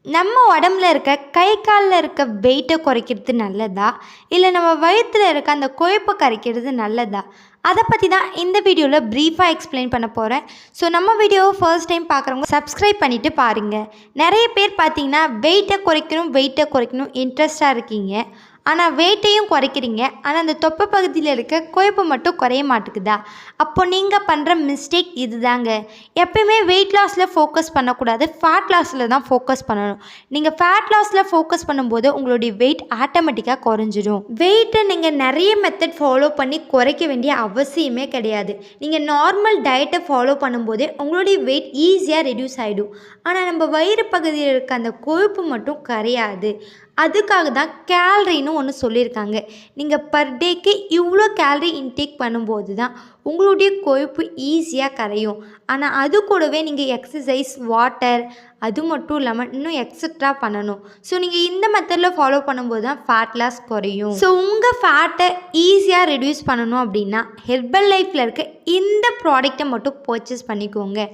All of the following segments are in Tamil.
நம்ம உடம்புல இருக்க கை காலில் இருக்க வெயிட்டை குறைக்கிறது நல்லதா, இல்லை நம்ம வயிற்றில் இருக்க அந்த கொழுப்பை கரைக்கிறது நல்லதா? அதை பற்றி தான் இந்த வீடியோவில் ப்ரீஃபாக எக்ஸ்பிளைன் பண்ண போகிறேன். ஸோ நம்ம வீடியோவை ஃபர்ஸ்ட் டைம் பார்க்குறவங்க சப்ஸ்கிரைப் பண்ணிவிட்டு பாருங்கள். நிறைய பேர் பார்த்தீங்கன்னா வெயிட்டை குறைக்கணும் இன்ட்ரெஸ்டாக இருக்கீங்க. ஆனால் வெயிட்டையும் குறைக்கிறீங்க, ஆனால் அந்த தொப்பை பகுதியில் இருக்க கொழுப்பு மட்டும் குறைய மாட்டேங்குதா? அப்போ நீங்கள் பண்ணுற மிஸ்டேக் இது தாங்க. எப்பயுமே வெயிட் லாஸில் ஃபோக்கஸ் பண்ணக்கூடாது, ஃபேட் லாஸில் தான் ஃபோக்கஸ் பண்ணணும். நீங்கள் ஃபேட் லாஸில் ஃபோக்கஸ் பண்ணும்போது உங்களுடைய வெயிட் ஆட்டோமேட்டிக்காக குறைஞ்சிடும். வெயிட்டை நீங்கள் நிறைய மெத்தட் ஃபாலோ பண்ணி குறைக்க வேண்டிய அவசியமே கிடையாது. நீங்கள் நார்மல் டயட்டை ஃபாலோ பண்ணும்போதே உங்களுடைய வெயிட் ஈஸியாக ரெடியூஸ் ஆகிடும். ஆனால் நம்ம வயிறு பகுதியில் இருக்க அந்த கொழுப்பு மட்டும் கரையாது. அதுக்காக தான் கேலரின்னு ஒன்று சொல்லியிருக்காங்க. நீங்கள் பர் டேக்கு இவ்வளோ கேலரி இன்டேக் பண்ணும்போது தான் உங்களுடைய கொழுப்பு ஈஸியாக கரையும். ஆனால் அது கூடவே நீங்கள் எக்ஸசைஸ், வாட்டர், அது மட்டும் இல்லாமல் இன்னும் எக்ஸட்ரா பண்ணணும். ஸோ நீங்கள் இந்த மெத்தடில் ஃபாலோ பண்ணும்போது தான் ஃபேட் லாஸ் குறையும். ஸோ உங்கள் ஃபேட்டை ஈஸியாக ரெடியூஸ் பண்ணணும் அப்படின்னா ஹெர்பல் லைஃப்பில் இருக்க இந்த ப்ராடக்டை மட்டும் பர்ச்சேஸ் பண்ணிக்கோங்க.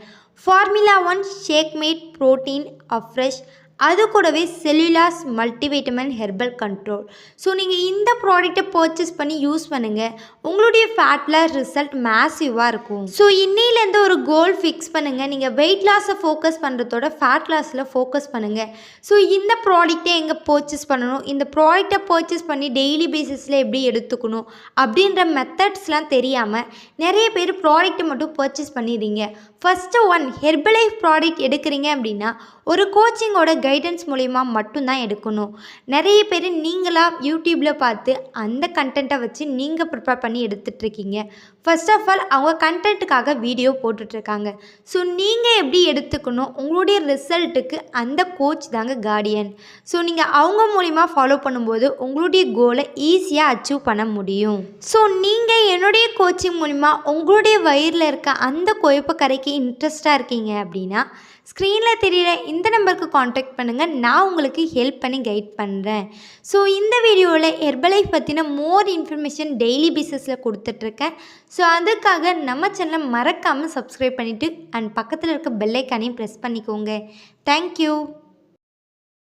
Formula 1 shake mate protein afresh, அது கூடவே cellulase multivitamin herbal control. So நீங்கள் இந்த ப்ராடக்டை பர்ச்சேஸ் பண்ணி யூஸ் பண்ணுங்கள். உங்களுடைய ஃபேட்டில் ரிசல்ட் மேசிவாக இருக்கும். ஸோ இன்னிலேருந்து ஒரு கோல் ஃபிக்ஸ் பண்ணுங்கள். நீங்கள் வெயிட் லாஸை ஃபோக்கஸ் பண்ணுறதோட ஃபேட் லாஸில் ஃபோக்கஸ் பண்ணுங்கள். ஸோ இந்த ப்ராடக்டை எங்கே பர்ச்சேஸ் பண்ணணும், இந்த ப்ராடக்டை பர்ச்சேஸ் பண்ணி டெய்லி பேசிஸில் எப்படி எடுத்துக்கணும் அப்படின்ற மெத்தட்ஸ்லாம் தெரியாமல் நிறைய பேர் ப்ராடக்ட்டை மட்டும் பர்ச்சேஸ் பண்ணிடுறீங்க. ஃபஸ்ட்டு ஹெர்பல் லைஃப் ப்ராடக்ட் எடுக்கிறீங்க அப்படின்னா ஒரு கோச்சிங்கோட கைடன்ஸ் மூலிமா மட்டும்தான் எடுக்கணும். நிறைய பேர் நீங்களாக யூடியூப்பில் பார்த்து அந்த கண்டென்ட்டை வச்சு நீங்கள் ப்ரிப்பேர் பண்ணி எடுத்துகிட்ருக்கீங்க. ஃபர்ஸ்ட் ஆஃப் ஆல் அவங்க கண்டென்ட்டுக்காக வீடியோ போட்டுட்ருக்காங்க. ஸோ நீங்கள் எப்படி எடுத்துக்கணும், உங்களுடைய ரிசல்ட்டுக்கு அந்த கோச் தாங்க கார்டியன். ஸோ நீங்கள் அவங்க மூலிமா ஃபாலோ பண்ணும்போது உங்களுடைய கோலை ஈஸியாக அச்சீவ் பண்ண முடியும். ஸோ நீங்கள் என்னுடைய கோச்சிங் மூலிமா உங்களுடைய வயிறில் இருக்க அந்த கொழுப்பு கரைக்கு இன்ட்ரெஸ்டாக இருக்கீங்க அப்படின்னா ஸ்க்ரீனில் தெரிகிற இந்த நம்பருக்கு காண்டாக்ட் பண்ணுங்கள். நான் உங்களுக்கு ஹெல்ப் பண்ணி கைட் பண்ணுறேன். ஸோ இந்த வீடியோவில் ஹெர்பல் லைஃப் பற்றின மோர் இன்ஃபர்மேஷன் டெய்லி பேசிஸில் கொடுத்துட்ருக்கேன். ஸோ அதுக்காக நம்ம சேனலை மறக்காமல் சப்ஸ்கிரைப் பண்ணிவிட்டு அண்ட் பக்கத்தில் இருக்க பெல் ஐக்கானையும் ப்ரெஸ் பண்ணிக்கோங்க. தேங்க்யூ.